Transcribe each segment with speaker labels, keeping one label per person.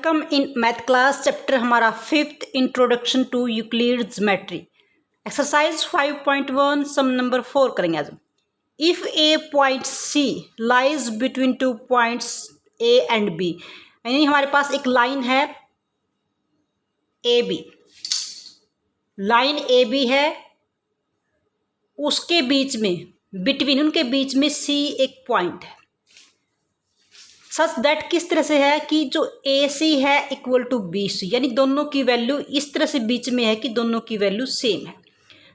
Speaker 1: Welcome in math class chapter हमारा 5th introduction to Euclid's geometry exercise 5.1 sum number 4 करेंगे आज। If A point C lies between two points A and B, यानी हमारे पास एक line है A B, line A B है, उसके बीच में बिटवीन उनके बीच में सी एक पॉइंट है सच दैट किस तरह से है कि जो ए सी है इक्वल टू बी सी, यानी दोनों की वैल्यू इस तरह से बीच में है कि दोनों की वैल्यू सेम है।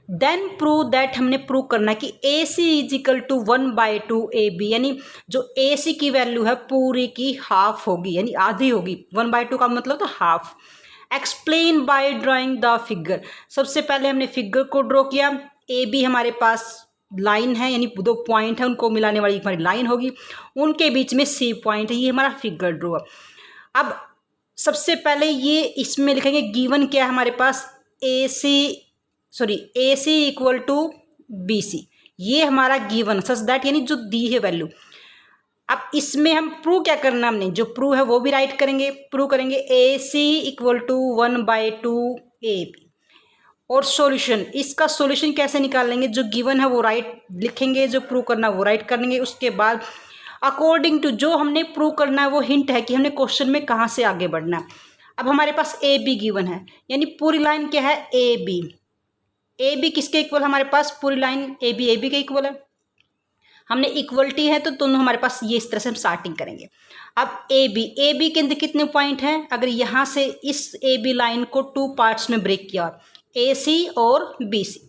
Speaker 1: देन प्रूव दैट, हमने प्रूव करना है कि A C is equal to 1/2 A B, यानी जो ए सी की वैल्यू है पूरी की हाफ होगी, यानी आधी होगी। 1/2 का मतलब तो half. Explain by drawing the figure, सबसे पहले हमने फिगर को ड्रॉ किया। ए बी हमारे पास लाइन है, यानी दो पॉइंट है, उनको मिलाने वाली हमारी लाइन होगी, उनके बीच में सी पॉइंट है, ये हमारा फिगर ड्रॉ। अब सबसे पहले ये इसमें लिखेंगे गिवन क्या है हमारे पास, ए सी इक्वल टू बी सी, ये हमारा गिवन सच दैट यानी जो दी है वैल्यू। अब इसमें हम प्रूव क्या करना, हमने जो प्रूव है वो भी राइट करेंगे। प्रूव करेंगे ए सी इक्वल टू 1/2 ए बी, और सॉल्यूशन, इसका सॉल्यूशन कैसे निकालेंगे, जो गिवन है वो राइट लिखेंगे, जो प्रूव करना है वो राइट करेंगे। उसके बाद अकॉर्डिंग टू जो हमने प्रूव करना है वो हिंट है कि हमने क्वेश्चन में कहाँ से आगे बढ़ना है। अब हमारे पास ए बी गिवन है, यानी पूरी लाइन क्या है ए बी। ए बी किसके इक्वल, हमारे पास पूरी लाइन ए बी के इक्वल है। हमने इक्वलिटी है तो दोनों हमारे पास ये इस तरह से हम स्टार्टिंग करेंगे। अब ए बी के अंदर कितने पॉइंट हैं, अगर यहाँ से इस ए बी लाइन को 2 पार्ट्स में ब्रेक किया, ए सी और बी सी,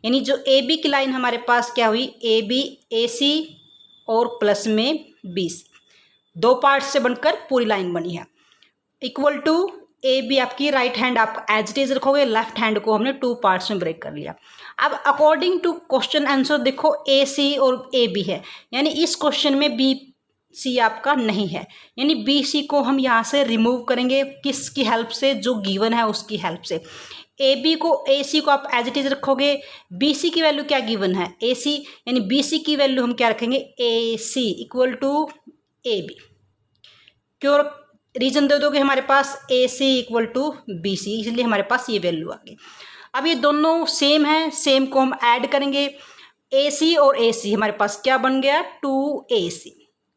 Speaker 1: यानी जो ए बी की लाइन हमारे पास क्या हुई, ए बी ए सी और प्लस में बी सी, 2 पार्ट्स से बनकर पूरी लाइन बनी है। इक्वल टू ए बी आपकी राइट हैंड आप एज इट इज रखोगे, लेफ्ट हैंड को हमने 2 पार्ट्स में ब्रेक कर लिया। अब अकॉर्डिंग टू क्वेश्चन आंसर देखो ए सी और ए बी है, यानी इस क्वेश्चन में बी सी आपका नहीं है, यानी बी सी को हम यहाँ से रिमूव करेंगे किसकी हेल्प से, जो गिवन है उसकी हेल्प से। ए बी को ए सी को आप एज इट इज रखोगे, बी सी की वैल्यू क्या गिवन है ए सी, यानी बी सी की वैल्यू हम क्या रखेंगे ए सी इक्वल टू ए बी। क्यों रीजन दे दोगे, हमारे पास ए सी इक्वल टू बी सी, इसलिए हमारे पास ये वैल्यू आ गई। अब ये दोनों सेम है, सेम को हम ऐड करेंगे, ए सी और ए सी हमारे पास क्या बन गया 2AC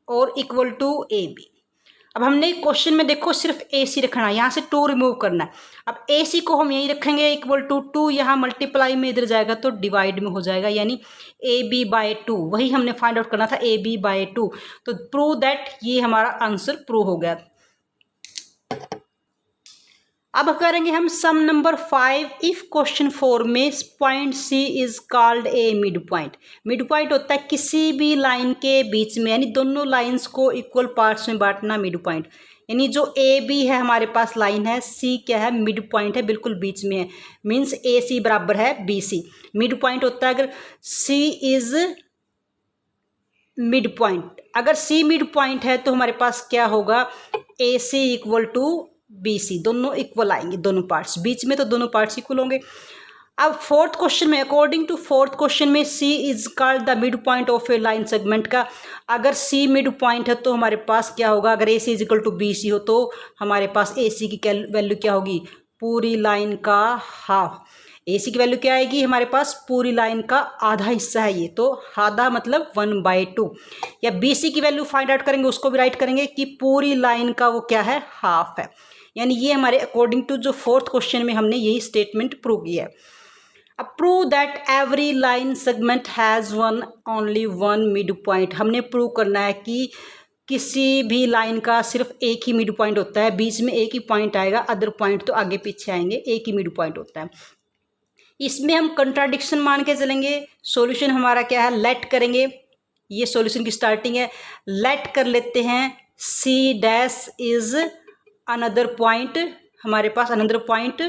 Speaker 1: और इक्वल टू ए बी। अब हमने क्वेश्चन में देखो सिर्फ ए सी रखना है, यहाँ से 2 रिमूव करना है। अब ए सी को हम यही रखेंगे इक्वल टू 2, यहाँ मल्टीप्लाई में इधर जाएगा तो डिवाइड में हो जाएगा, यानी ए बी बाय 2, वही हमने फाइंड आउट करना था ए बी बाय 2। तो प्रूव दैट ये हमारा आंसर प्रूव हो गया। अब करेंगे हम सम नंबर 5। इफ क्वेश्चन 4 में point C is called a mid point. Mid point होता है किसी भी लाइन के बीच में, यानी दोनों लाइंस को इक्वल पार्ट्स में बांटना मिड पॉइंट। यानी जो ए बी है हमारे पास लाइन है, सी क्या है मिड पॉइंट है, बिल्कुल बीच में है, मीन्स ए सी बराबर है बी सी। मिड पॉइंट होता है अगर सी इज मिड पॉइंट, अगर सी मिड पॉइंट है तो हमारे पास क्या होगा ए सी इक्वल टू बी सी, दोनों इक्वल आएंगे, दोनों पार्ट्स बीच में तो दोनों पार्ट्स इक्वल होंगे। अब 4th क्वेश्चन में, अकॉर्डिंग टू 4th क्वेश्चन में C is called the mid point of a line segment का, अगर सी मिड पॉइंट है तो हमारे पास क्या होगा, अगर A C is equal to B C हो तो हमारे पास ए सी की वैल्यू क्या होगी, पूरी लाइन का हाफ। ए सी की वैल्यू क्या आएगी, हमारे पास पूरी लाइन का आधा हिस्सा है ये, तो आधा मतलब 1/2। या बी सी की वैल्यू फाइंड आउट करेंगे, उसको भी राइट करेंगे कि पूरी लाइन का वो क्या है हाफ है, यानी ये हमारे अकॉर्डिंग टू जो 4th क्वेश्चन में हमने यही स्टेटमेंट प्रूव किया है। अब prove that every line segment has only one mid point, हमने प्रूव करना है कि किसी भी लाइन का सिर्फ एक ही मिड पॉइंट होता है, बीच में एक ही पॉइंट आएगा, अदर पॉइंट तो आगे पीछे आएंगे, एक ही मिड पॉइंट होता है। इसमें हम कंट्राडिक्शन मान के चलेंगे। सॉल्यूशन हमारा क्या है, लेट करेंगे, ये सॉल्यूशन की स्टार्टिंग है, लेट कर लेते हैं C dash is another point, हमारे पास another point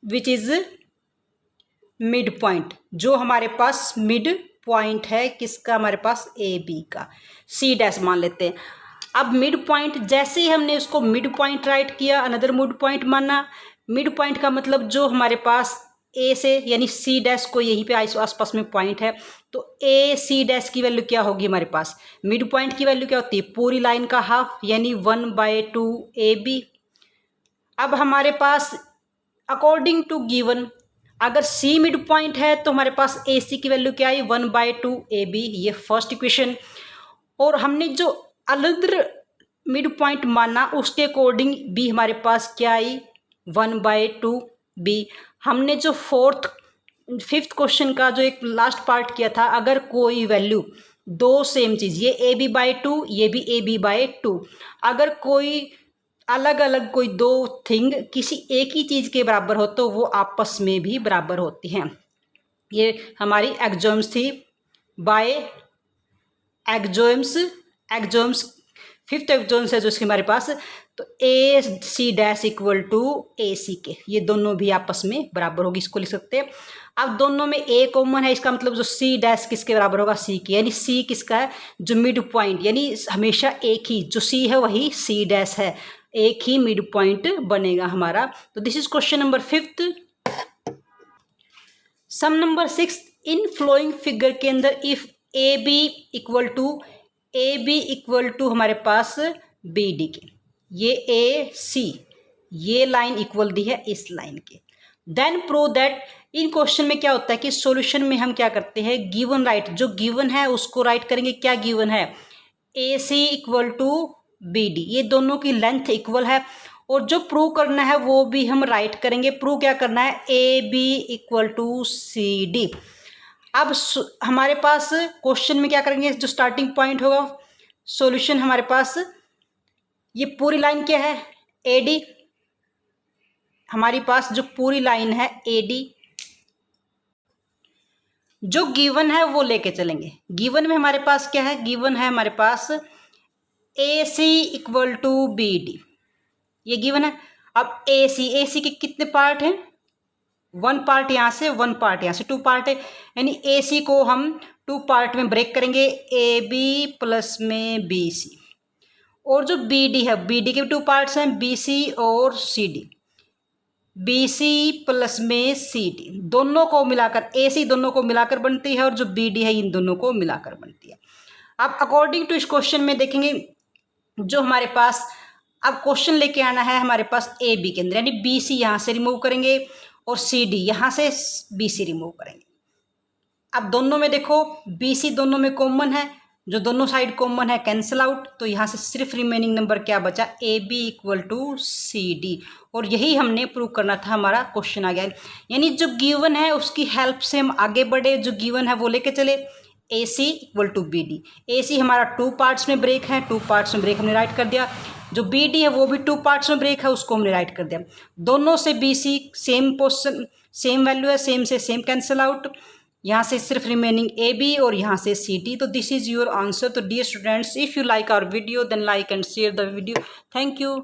Speaker 1: which is mid point, जो हमारे पास मिड पॉइंट है किसका, हमारे पास ए बी का, सी डैश मान लेते हैं। अब मिड पॉइंट जैसे ही हमने उसको मिड पॉइंट राइट किया, अनदर मिड पॉइंट माना। मिड पॉइंट का मतलब जो हमारे पास ए से यानी सी डैश को यहीं पे आसपास में पॉइंट है, तो ए सी डैश की वैल्यू क्या होगी हमारे पास, मिड पॉइंट की वैल्यू क्या होती है, पूरी लाइन का हाफ यानी 1/2 ए बी। अब हमारे पास अकॉर्डिंग टू गिवन अगर सी मिड पॉइंट है तो हमारे पास ए सी की वैल्यू क्या आई 1/2 ए बी, ये फर्स्ट इक्वेशन। और हमने जो अनदर मिड पॉइंट माना उसके अकॉर्डिंग बी हमारे पास क्या आई 1/2 बी। हमने जो फिफ्थ क्वेश्चन का जो एक लास्ट पार्ट किया था, अगर कोई वैल्यू दो सेम चीज़, ये ए बी बाई टू ये भी ए बी बाई टू, अगर कोई अलग अलग कोई दो थिंग किसी एक ही चीज़ के बराबर हो तो वो आपस में भी बराबर होती हैं। ये हमारी एग्जाम्स थी बाय एग्जाम्स फिफ्थ एग्जाम्स है जो इसके हमारे पास, तो ए सी डैश इक्वल टू ए सी के, ये दोनों भी आपस में बराबर होगी, इसको लिख सकते हैं। अब दोनों में ए कॉमन है, इसका मतलब जो सी डैश किसके बराबर होगा, सी के, यानी सी किसका है, जो मिड पॉइंट, यानी हमेशा एक ही जो सी है वही सी डैश है, एक ही मिड पॉइंट बनेगा हमारा। तो this is question number 5। Sum number 6, in following figure के अंदर if A B equal to हमारे पास बी डी के, ये ए सी ये लाइन इक्वल दी है इस लाइन के, देन प्रूव दैट, इन क्वेश्चन में क्या होता है कि सॉल्यूशन में हम क्या करते हैं, गिवन राइट, जो गिवन है उसको राइट करेंगे, क्या गिवन है, ए सी इक्वल टू बी डी, ये दोनों की लेंथ इक्वल है, और जो प्रूव करना है वो भी हम राइट करेंगे। प्रूव क्या करना है, A B equal to C D. अब हमारे पास क्वेश्चन में क्या करेंगे, जो स्टार्टिंग पॉइंट होगा सॉल्यूशन हमारे पास, ये पूरी लाइन क्या है ए डी, हमारे पास जो पूरी लाइन है ए डी, जो गिवन है वो लेके चलेंगे। गिवन में हमारे पास क्या है, गिवन है हमारे पास ए सी इक्वल टू बी डी, ये गिवन है। अब ए सी के कितने पार्ट हैं, वन पार्ट यहाँ से वन पार्ट यहाँ से, टू पार्ट है, यानी ए सी को हम टू पार्ट में ब्रेक करेंगे, ए बी प्लस में बी सी, और जो बी डी है, बी डी के टू पार्ट्स हैं बी सी और C D, B C plus में सी डी, दोनों को मिलाकर ए सी दोनों को मिलाकर बनती है, और जो बी डी है इन दोनों को मिलाकर बनती है। अब अकॉर्डिंग टू इस क्वेश्चन में देखेंगे जो हमारे पास अब क्वेश्चन लेके आना है हमारे पास ए बी के अंदर, यानी बी सी यहाँ से रिमूव करेंगे और सी डी यहाँ से बी सी रिमूव करेंगे। अब दोनों में देखो बी सी दोनों में कॉमन है, जो दोनों साइड कॉमन है कैंसिल आउट, तो यहाँ से सिर्फ रिमेनिंग नंबर क्या बचा, A B equal to C D, और यही हमने प्रूव करना था, हमारा क्वेश्चन आ गया। यानी जो गिवन है उसकी हेल्प से हम आगे बढ़े, जो गिवन है वो लेके चले, ए सी इक्वल टू बी डी, ए सी हमारा टू पार्ट्स में ब्रेक है, टू पार्ट्स में ब्रेक हमने राइट कर दिया, जो बी डी है वो भी टू पार्ट्स में ब्रेक है, उसको हमने राइट कर दिया। दोनों से B C same portion same value है, सेम से सेम कैंसिल आउट, यहाँ से सिर्फ रिमेनिंग ए बी और यहाँ से सी डी। तो दिस इज़ योर आंसर। तो dear students, if you like our video then like and share the video. Thank you.